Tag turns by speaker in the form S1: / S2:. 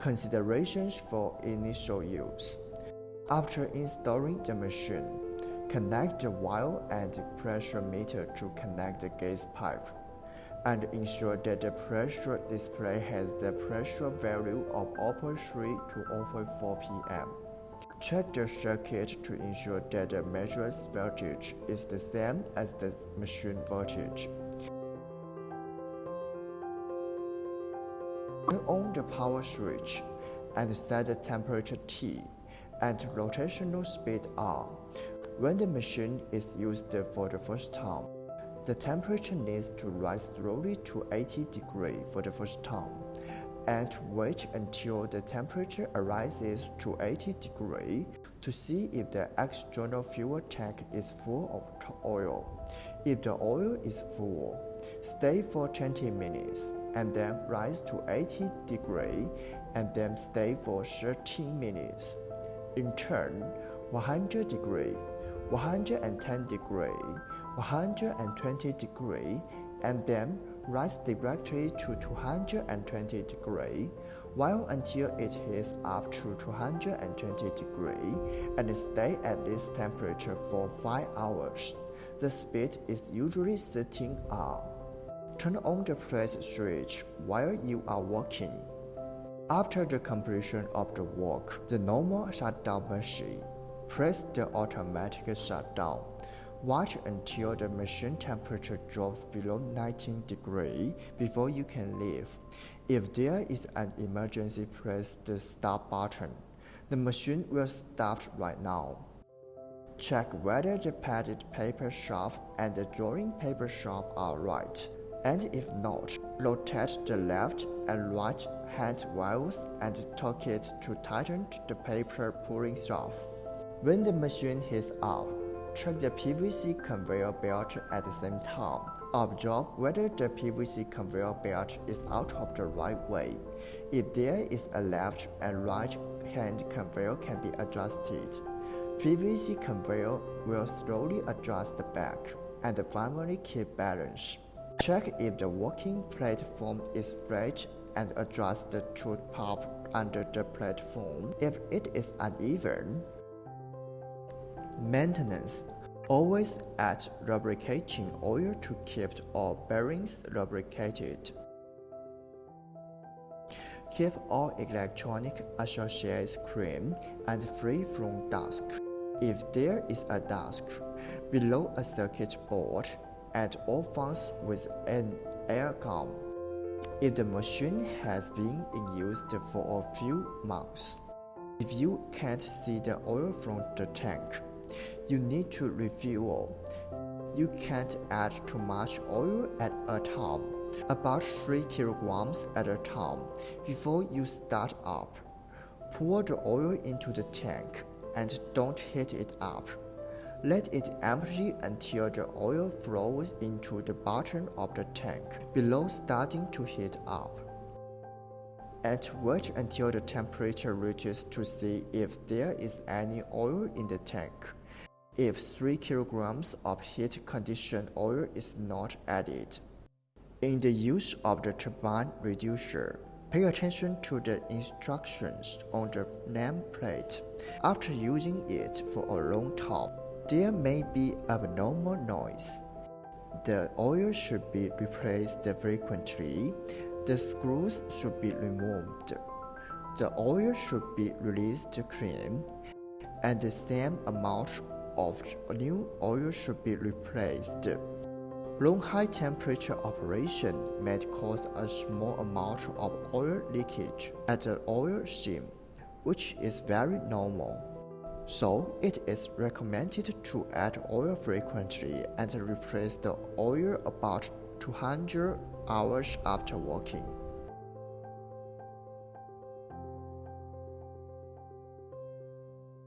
S1: Considerations for initial use. After installing the machine, connect the wire and pressure meter to connect the gas pipe, and ensure that the pressure display has the pressure value of 0.3 to 0.4 pm. Check the circuit to ensure that the measured voltage is the same as the machine voltage. Turn on the power switch and set the temperature T and rotational speed R. When the machine is used for the first time, the temperature needs to rise slowly to 80 degrees for the first time, and wait until the temperature rises to 80 degrees to see if the external fuel tank is full of oil. If the oil is full, stay for 20 minutes and then rise to 80 degrees and then stay for 13 minutes. In turn, 100 degrees, 110 degrees, 120 degrees, and then rise directly to 220 degrees, while until it heats up to 220 degrees, and stay at this temperature for 5 hours. The speed is usually setting R. Turn on the press switch while you are working. After the completion of the work, the normal shutdown machine, press the automatic shutdown. Watch until the machine temperature drops below 19 degrees before you can leave. If there is an emergency, press the stop button. The machine will stop right now. Check whether the padded paper shaft and the drawing paper shaft are right, and if not, rotate the left and right hand wheels and torque it to tighten the paper pulling shaft. When the machine heats up, check the PVC conveyor belt at the same time. Observe whether the PVC conveyor belt is out of the right way. If there is a left and right hand conveyor can be adjusted. PVC conveyor will slowly adjust the back and finally keep balance. Check if the working platform is flat and adjust the tool pump under the platform if it is uneven. Maintenance. Always add lubricating oil to keep all bearings lubricated. Keep all electronic associates clean and free from dust. If there is a dust below a circuit board, add all fans with an air gun. If the machine has been in use for a few months, if you can't see the oil from the tank, you need to refuel. You can't add too much oil at a time, about 3 kilograms at a time, before you start up. Pour the oil into the tank and don't heat it up. Let it empty until the oil flows into the bottom of the tank below starting to heat up. And wait until the temperature reaches to see if there is any oil in the tank. If 3 kilograms of heat-conditioned oil is not added. In the use of the turbine reducer, pay attention to the instructions on the nameplate. After using it for a long time, there may be abnormal noise. The oil should be replaced frequently. The screws should be removed. The oil should be released clean, and the same amount of new oil should be replaced. Long high-temperature operation may cause a small amount of oil leakage at the oil seam, which is very normal. So, it is recommended to add oil frequently and replace the oil about 200 hours after working.